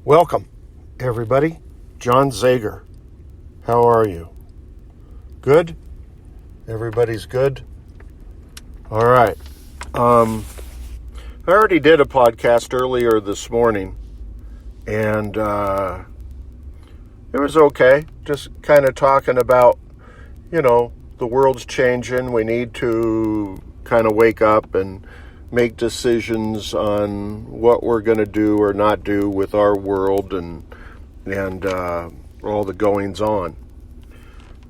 Welcome, everybody. John Zager. How are you? Good? Everybody's good? All right. I already did a podcast earlier this morning, and it was okay. Just kind of talking about, the world's changing. We need to kind of wake up and make decisions on what we're going to do or not do with our world and all the goings on.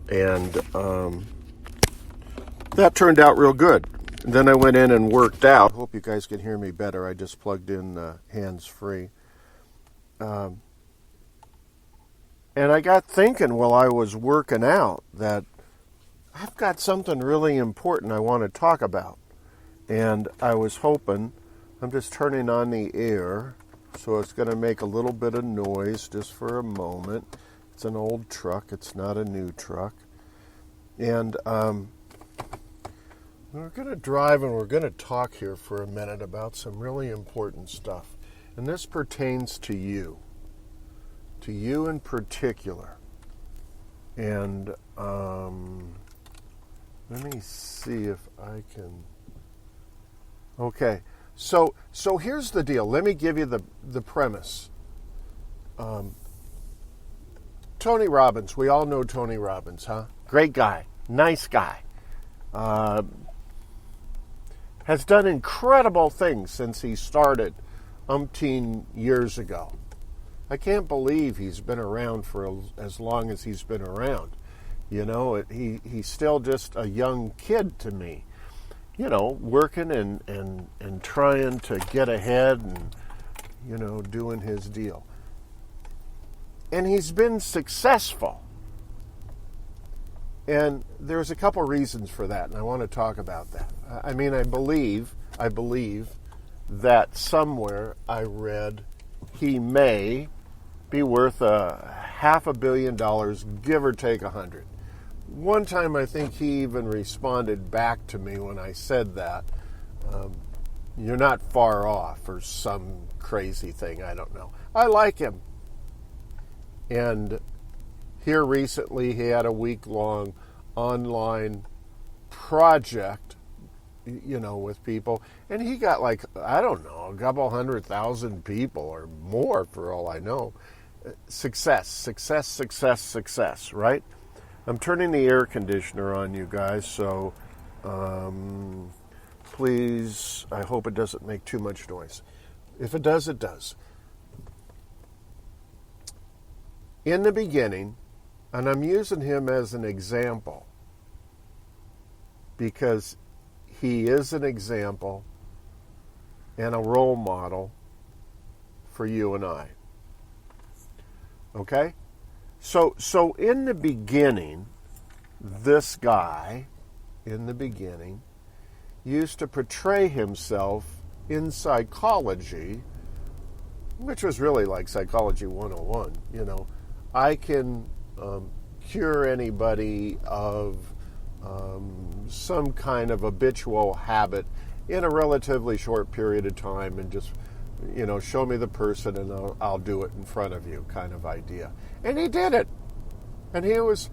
And that turned out real good. And then I went in and worked out. Hope you guys can hear me better. I just plugged in hands-free. And I got thinking while I was working out that I've got something really important I want to talk about. And I was hoping, I'm just turning on the air, so it's going to make a little bit of noise just for a moment. It's an old truck, it's not a new truck. And we're going to drive and we're going to talk here for a minute about some really important stuff. And this pertains to you in particular. And let me see if I can... Okay, so here's the deal. Let me give you the premise. Tony Robbins, we all know Tony Robbins, huh? Great guy, nice guy. Has done incredible things since he started umpteen years ago. I can't believe he's been around for as long as he's been around. He's still just a young kid to me. Working and trying to get ahead and, doing his deal. And he's been successful. And there's a couple reasons for that, and I want to talk about that. I believe that somewhere I read he may be worth $500 million, give or take 100. One time I think he even responded back to me when I said that. You're not far off, or some crazy thing, I don't know. I like him. And here recently he had a week-long online project, with people. And he got a couple 100,000 people or more for all I know. Success, right? I'm turning the air conditioner on, you guys, so please, I hope it doesn't make too much noise. If it does, it does. In the beginning, and I'm using him as an example because he is an example and a role model for you and I. Okay? So in the beginning, this guy, used to portray himself in psychology, which was really like Psychology 101. I can cure anybody of some kind of habitual habit in a relatively short period of time and just, show me the person and I'll do it in front of you kind of idea. And he did it. And he was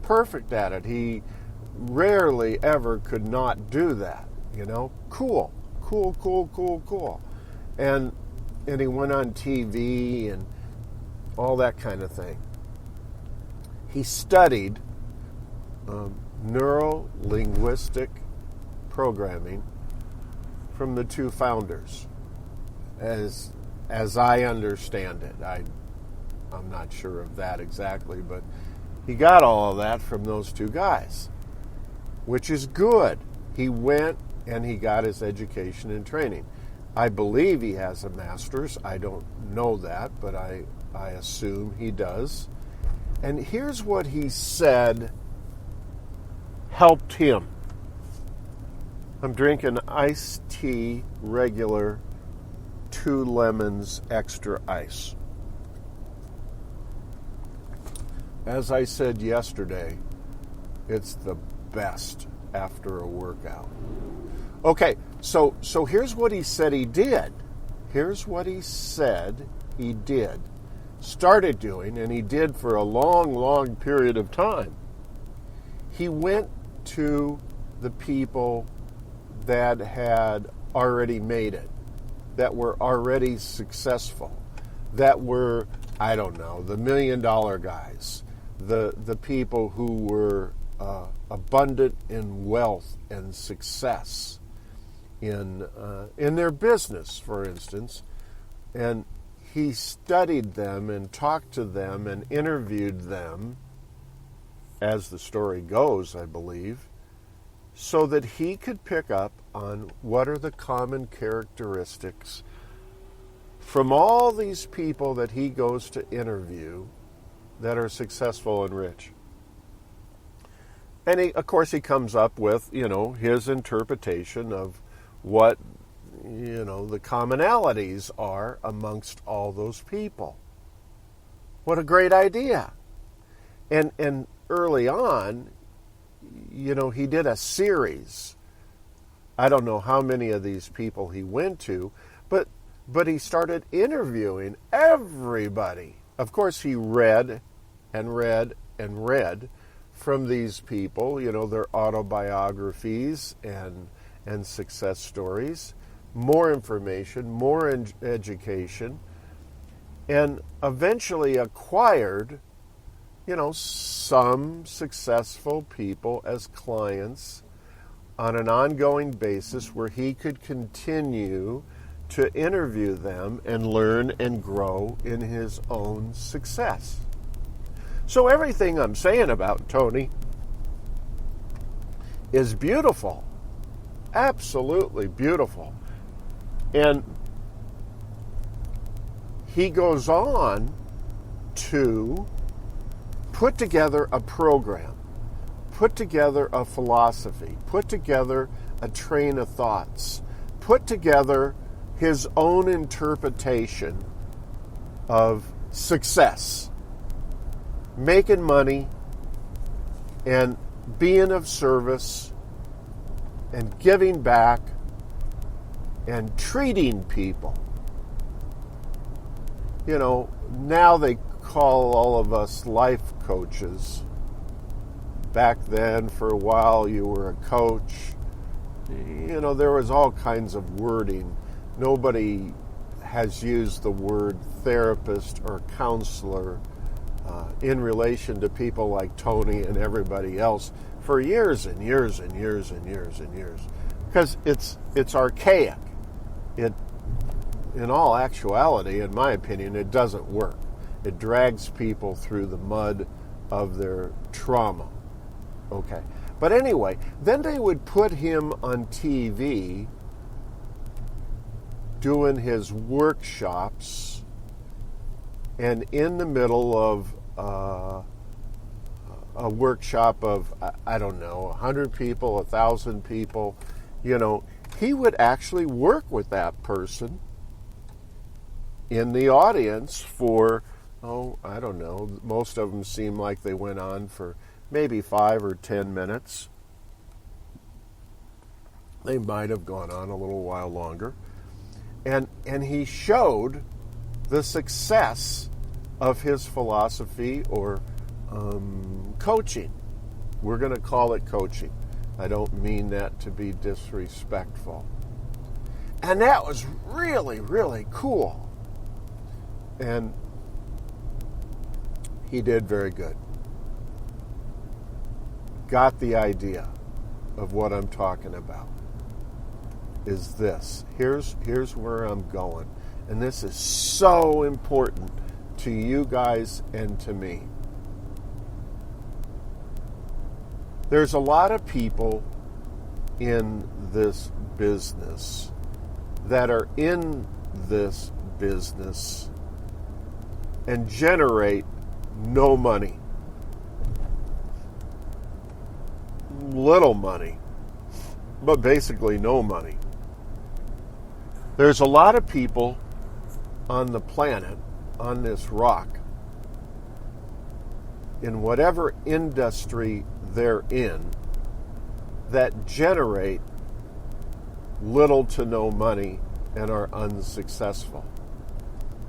perfect at it. He rarely ever could not do that, Cool. And he went on TV and all that kind of thing. He studied neuro-linguistic programming from the two founders, as I understand it. I'm not sure of that exactly, but he got all of that from those two guys, which is good. He went and he got his education and training. I believe he has a master's. I don't know that, but I assume he does. And here's what he said helped him. I'm drinking iced tea, regular, 2 lemons, extra ice. As I said yesterday, it's the best after a workout. Okay, so here's what he said he did. here's what he said he did, started doing, and he did for a long, long period of time. He went to the people that had already made it, that were already successful, that were, I don't know, the $1 million guys, the people who were abundant in wealth and success in their business, for instance. And he studied them and talked to them and interviewed them, as the story goes, I believe, so that he could pick up on what are the common characteristics from all these people that he goes to interview that are successful and rich. And of course he comes up with, his interpretation of what, the commonalities are amongst all those people. What a great idea. And early on, he did a series. I don't know how many of these people he went to, but he started interviewing everybody. Of course, he read and read and read from these people, their autobiographies and success stories, more information, more education, and eventually acquired, some successful people as clients on an ongoing basis where he could continue to interview them and learn and grow in his own success. So everything I'm saying about Tony is beautiful, absolutely beautiful. And he goes on to put together a program, put together a philosophy, put together a train of thoughts, put together his own interpretation of success, making money and being of service and giving back and treating people. Now they call all of us life coaches. Back then, for a while, you were a coach. There was all kinds of wording. Nobody has used the word therapist or counselor in relation to people like Tony and everybody else for years and years and years and years and years, because it's archaic. In all actuality, in my opinion, it doesn't work. It drags people through the mud of their trauma. Okay. But anyway, then they would put him on TV doing his workshops, and in the middle of a workshop of, I don't know, 100 people, 1,000 people, he would actually work with that person in the audience for, I don't know, most of them seem like they went on for maybe 5 or 10 minutes. They might have gone on a little while longer. And he showed the success of his philosophy or coaching. We're going to call it coaching. I don't mean that to be disrespectful. And that was really, really cool. And he did very good. Got the idea of what I'm talking about. Is this. Here's where I'm going. And this is so important to you guys and to me. There's a lot of people in this business that are in this business and generate no money. Little money, but basically no money. There's a lot of people on the planet, on this rock, in whatever industry they're in, that generate little to no money and are unsuccessful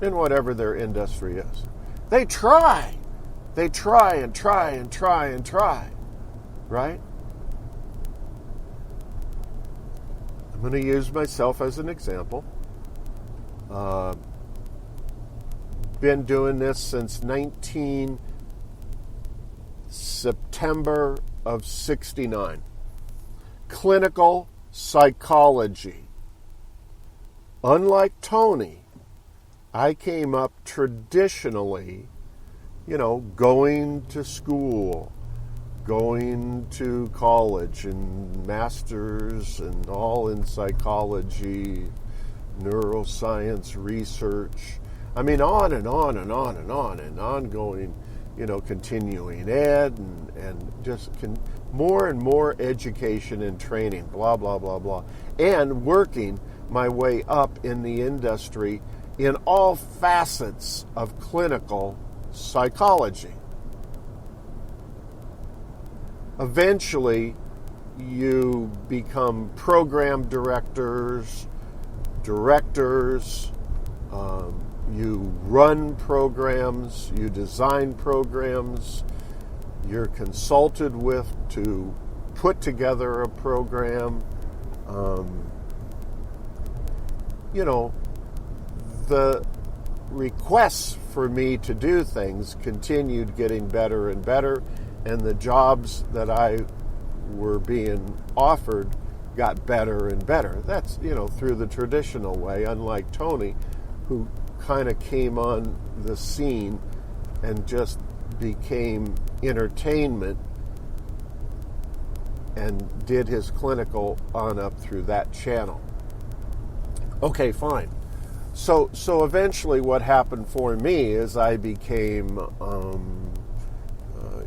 in whatever their industry is. They try. They try and try and try and try, right? I'm going to use myself as an example. Been doing this since September of 69. Clinical psychology. Unlike Tony, I came up traditionally, going to school, going to college and masters and all in psychology, neuroscience research. I mean, on and on and on and on and ongoing, continuing ed and just more and more education and training, blah, blah, blah, blah. And working my way up in the industry in all facets of clinical psychology. Eventually, you become program directors, you run programs, you design programs, you're consulted with to put together a program. The requests for me to do things continued getting better and better, and the jobs that I were being offered got better and better. That's, through the traditional way, unlike Tony, who kind of came on the scene and just became entertainment and did his clinical on up through that channel. Okay, fine. So eventually what happened for me is I became,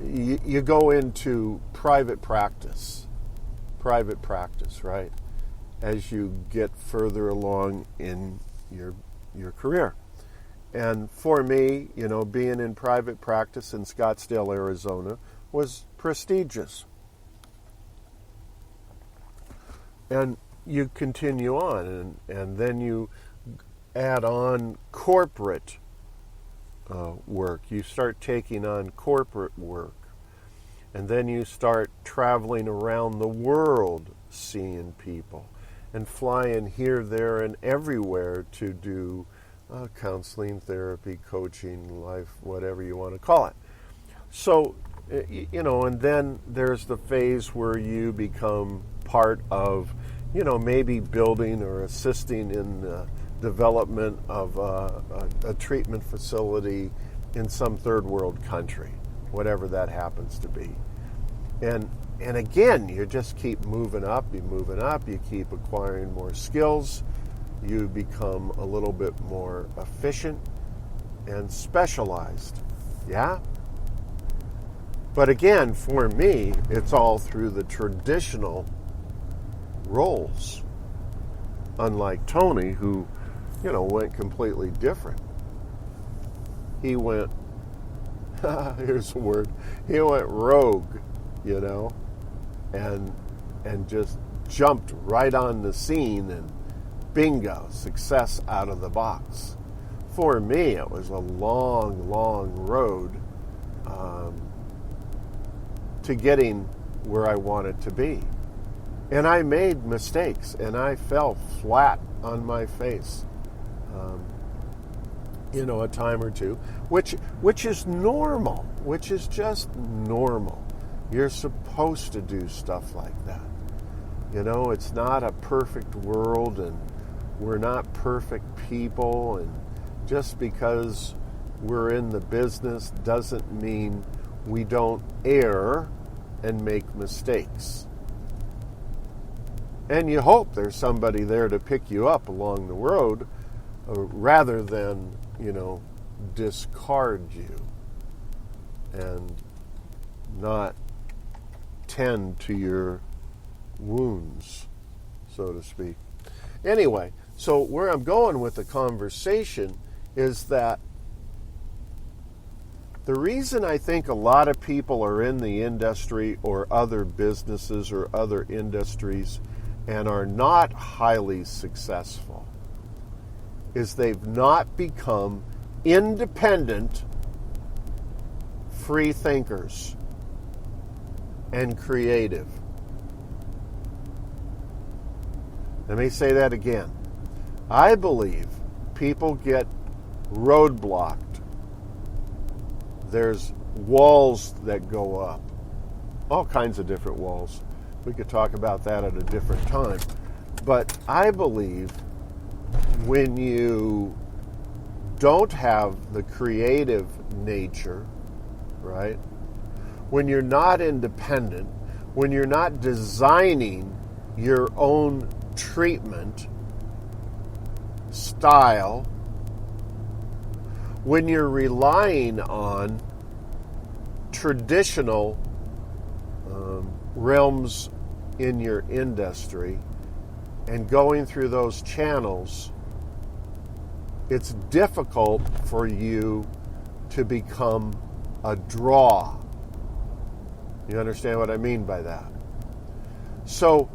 you go into private practice, right? As you get further along in your career. And for me, being in private practice in Scottsdale, Arizona was prestigious. And you continue on, and then you add on corporate work. You start taking on corporate work. And then you start traveling around the world seeing people and flying here, there, and everywhere to do counseling, therapy, coaching, life, whatever you want to call it. So, and then there's the phase where you become part of, maybe building or assisting in the development of a treatment facility in some third world country, whatever that happens to be. And again, you just keep moving up, you keep acquiring more skills, you become a little bit more efficient and specialized. Yeah? But again, for me, it's all through the traditional roles. Unlike Tony, who, went completely different. He went, here's a word, he went rogue, and just jumped right on the scene and bingo, success out of the box. For me, it was a long, long road to getting where I wanted to be. And I made mistakes, and I fell flat on my face, a time or two, which is normal, which is just normal. You're supposed to do stuff like that. It's not a perfect world, and we're not perfect people, and just because we're in the business doesn't mean we don't err and make mistakes. And you hope there's somebody there to pick you up along the road rather than, discard you and not tend to your wounds, so to speak. Anyway, so where I'm going with the conversation is that the reason I think a lot of people are in the industry or other businesses or other industries and are not highly successful is they've not become independent free thinkers and creative. Let me say that again. I believe people get roadblocked. There's walls that go up, all kinds of different walls. We could talk about that at a different time. But I believe when you don't have the creative nature, right? When you're not independent, when you're not designing your own treatment style, when you're relying on traditional realms in your industry and going through those channels, it's difficult for you to become a draw. You understand what I mean by that? So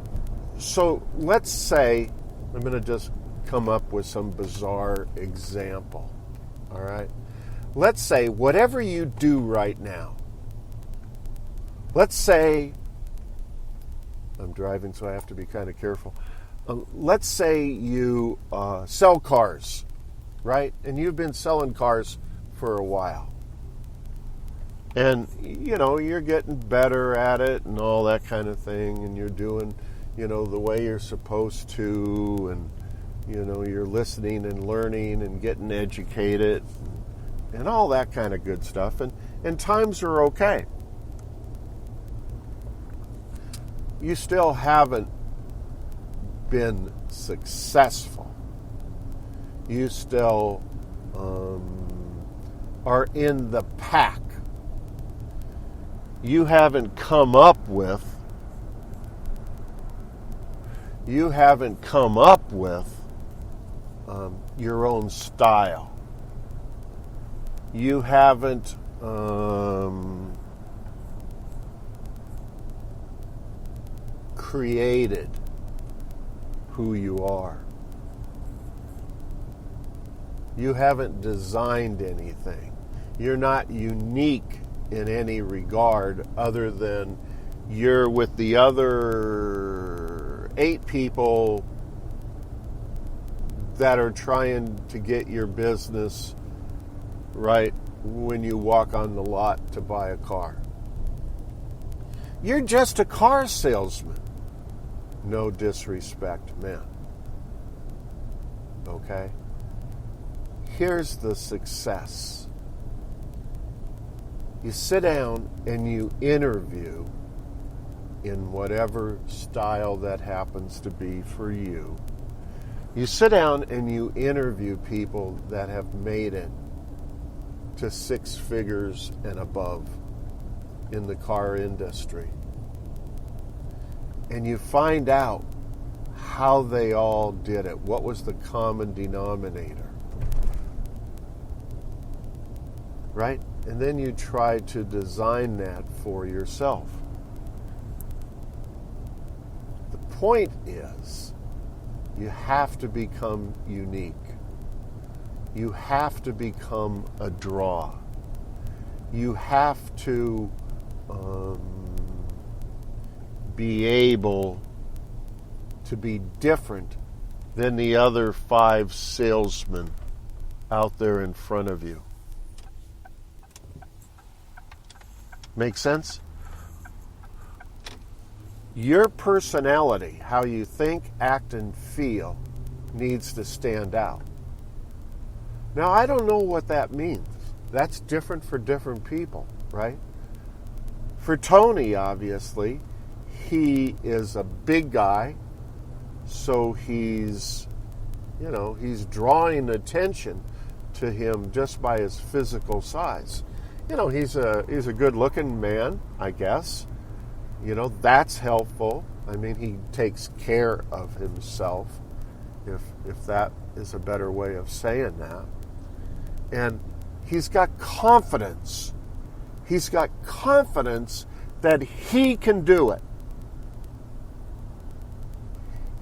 let's say, I'm going to just come up with some bizarre example. All right? Let's say whatever you do right now, let's say, I'm driving so I have to be kind of careful. Let's say you sell cars, right? And you've been selling cars for a while. And, you're getting better at it and all that kind of thing. And you're doing, the way you're supposed to. And, you're listening and learning and getting educated and all that kind of good stuff. And times are okay. You still haven't been successful. You still are in the pack. You haven't come up with your own style. You haven't created who you are. You haven't designed anything. You're not unique in any regard other than you're with the other 8 people that are trying to get your business right when you walk on the lot to buy a car. You're just a car salesman. No disrespect meant. Okay? Here's the success. You sit down and you interview in whatever style that happens to be for you. You sit down and you interview people that have made it to 6 figures and above in the car industry. And you find out how they all did it. What was the common denominator? Right? And then you try to design that for yourself. The point is, you have to become unique. You have to become a draw. You have to be able to be different than the other 5 salesmen out there in front of you. Make sense? Your personality, how you think, act, and feel, needs to stand out. Now, I don't know what that means. That's different for different people, right? For Tony, obviously, he is a big guy, so he's drawing attention to him just by his physical size. He's a good-looking man, I guess. That's helpful. I mean, he takes care of himself, if that is a better way of saying that. And he's got confidence. He's got confidence that he can do it.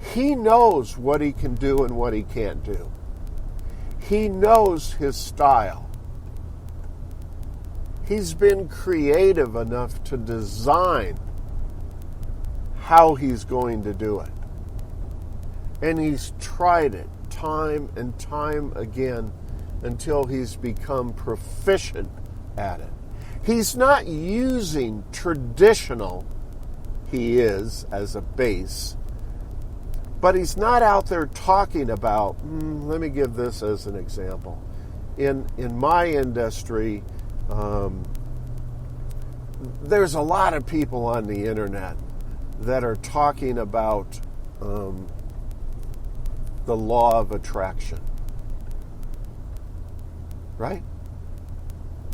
He knows what he can do and what he can't do. He knows his style. He's been creative enough to design how he's going to do it. And he's tried it time and time again until he's become proficient at it. He's not using traditional, he is, as a base, but he's not out there talking about, let me give this as an example. In my industry, there's a lot of people on the internet that are talking about the law of attraction, right?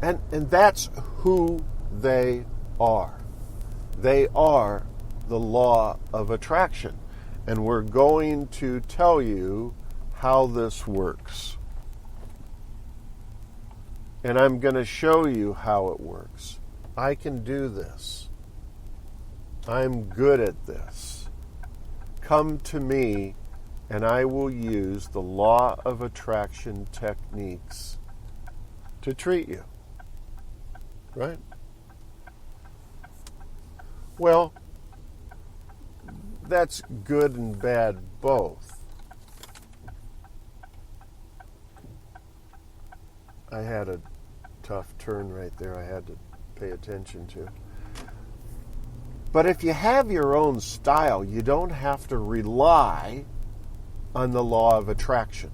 And that's who they are. They are the law of attraction. And we're going to tell you how this works. And I'm going to show you how it works. I can do this. I'm good at this. Come to me and I will use the law of attraction techniques to treat you. Right? Well, that's good and bad both. I had a tough turn right there I had to pay attention to. But if you have your own style, you don't have to rely on the law of attraction.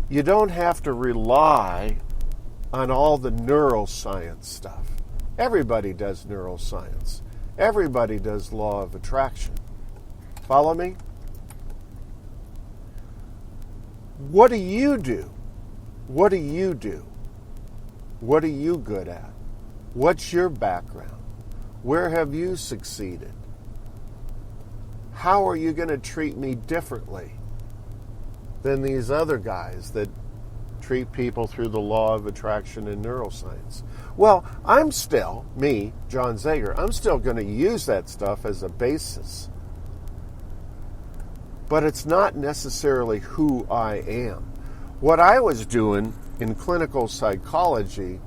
You don't have to rely on all the neuroscience stuff. Everybody does neuroscience. Everybody does law of attraction. Follow me? What do you do? What do you do? What are you good at? What's your background? Where have you succeeded? How are you going to treat me differently than these other guys that treat people through the law of attraction and neuroscience? Well, I'm still, me, John Zager, I'm still going to use that stuff as a basis. But it's not necessarily who I am. What I was doing in clinical psychology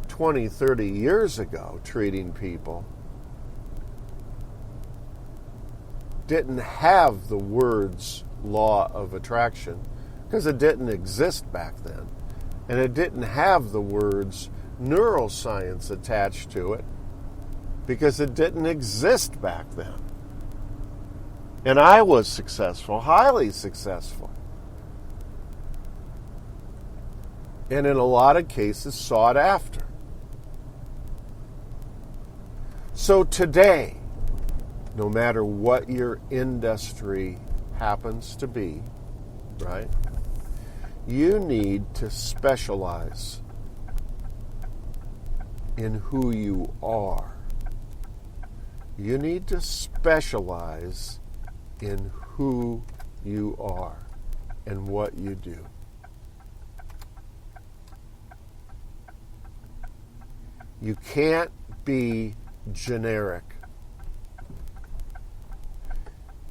20, 30 years ago, treating people, didn't have the words law of attraction because it didn't exist back then. And it didn't have the words neuroscience attached to it because it didn't exist back then. And I was successful, highly successful. And in a lot of cases sought after. So today, no matter what your industry happens to be, right? You need to specialize in who you are. You need to specialize in who you are and what you do. You can't be generic.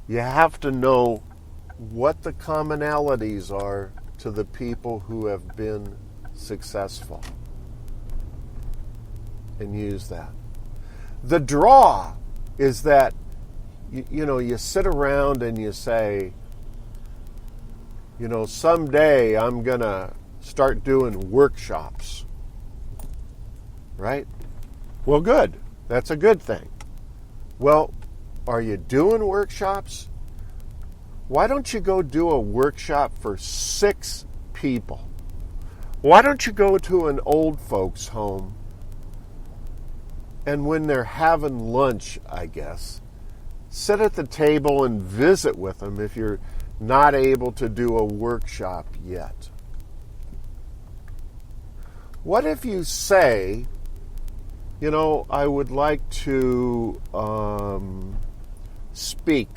You have to know what the commonalities are to the people who have been successful and use that. The draw is that you sit around and you say, someday I'm going to start doing workshops. Right? Well, good. That's a good thing. Well, are you doing workshops? Why don't you go do a workshop for 6 people? Why don't you go to an old folks' home and when they're having lunch, I guess, sit at the table and visit with them if you're not able to do a workshop yet? What if you say, I would like to speak.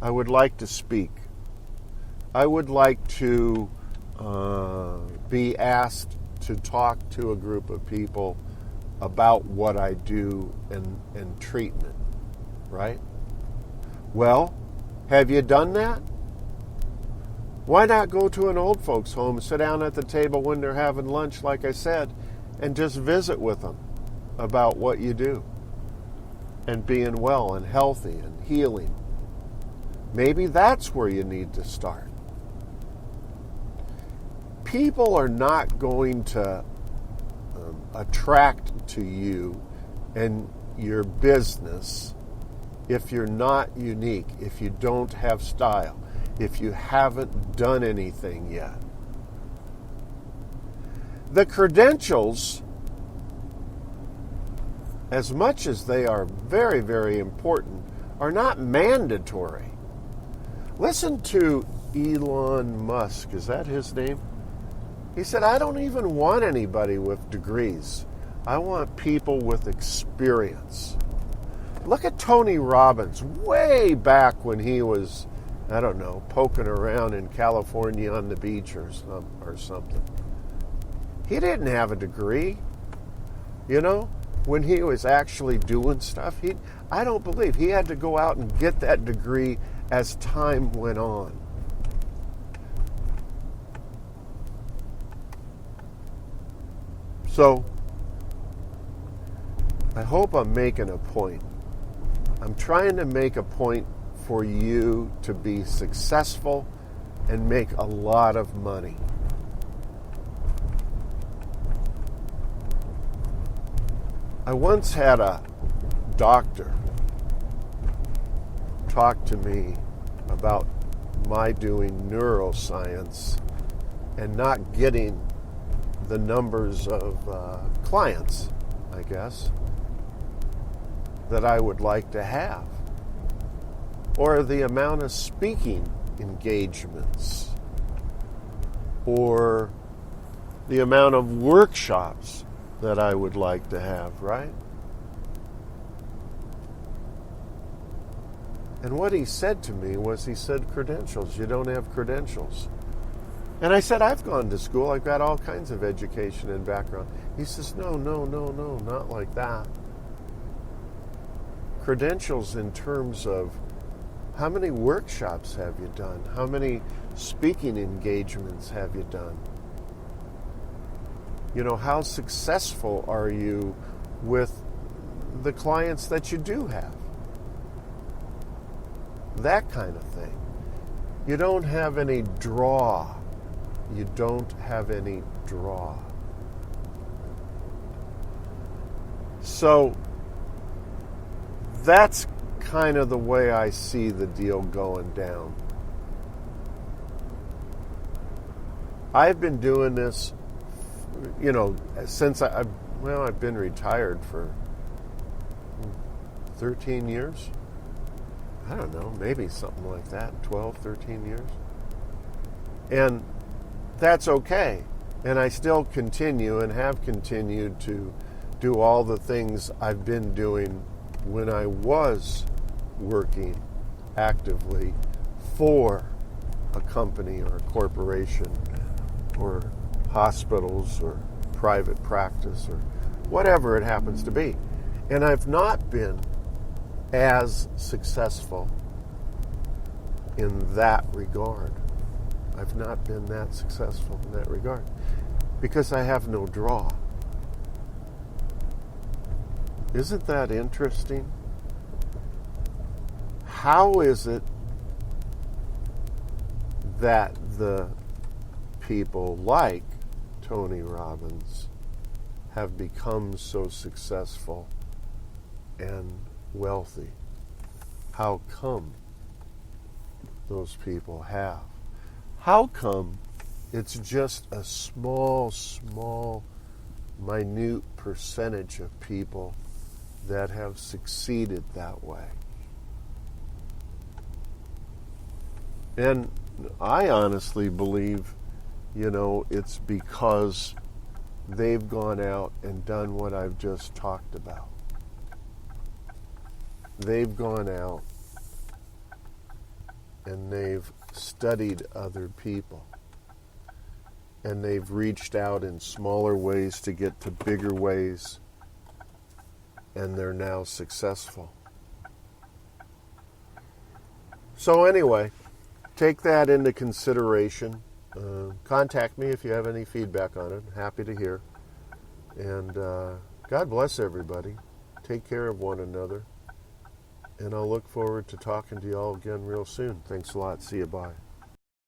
I would like to speak. I would like to be asked to talk to a group of people about what I do in treatment, right? Well, have you done that? Why not go to an old folks' home, sit down at the table when they're having lunch, like I said, and just visit with them about what you do and being well and healthy and healing? Maybe that's where you need to start. People are not going to attract to you and your business if you're not unique, if you don't have style, if you haven't done anything yet. The credentials, as much as they are very, very important, are not mandatory. Listen to Elon Musk. Is that his name? He said, I don't even want anybody with degrees. I want people with experience. Look at Tony Robbins, way back when he was, I don't know, poking around in California on the beach or something. He didn't have a degree. You know, when he was actually doing stuff, I don't believe he had to go out and get that degree as time went on. So, I hope I'm making a point. I'm trying to make a point for you to be successful and make a lot of money. I once had a doctor talk to me about my doing neuroscience and not getting the numbers of clients, I guess, that I would like to have, or the amount of speaking engagements, or the amount of workshops that I would like to have, right? And what he said to me was, he said, credentials, you don't have credentials. And I said, I've gone to school, I've got all kinds of education and background. He says, no, not like that. Credentials in terms of how many workshops have you done? How many speaking engagements have you done? You know, how successful are you with the clients that you do have? That kind of thing. You don't have any draw. You don't have any draw. So that's kind of the way I see the deal going down. I've been doing this, you know, since I've been retired for 13 years. I don't know, maybe something like that, 12, 13 years. And that's okay. And I still continue and have continued to do all the things I've been doing when I was working actively for a company or a corporation or hospitals or private practice or whatever it happens to be. And I've not been as successful in that regard. I've not been that successful in that regard because I have no draw. Isn't that interesting? How is it that the people like Tony Robbins have become so successful and wealthy? How come those people have? How come it's just a small, minute percentage of people that have succeeded that way? And I honestly believe, it's because they've gone out and done what I've just talked about. They've gone out and they've studied other people. And they've reached out in smaller ways to get to bigger ways. And they're now successful. So anyway, take that into consideration. Contact me if you have any feedback on it. Happy to hear. And God bless everybody. Take care of one another. And I'll look forward to talking to you all again real soon. Thanks a lot. See you. Bye.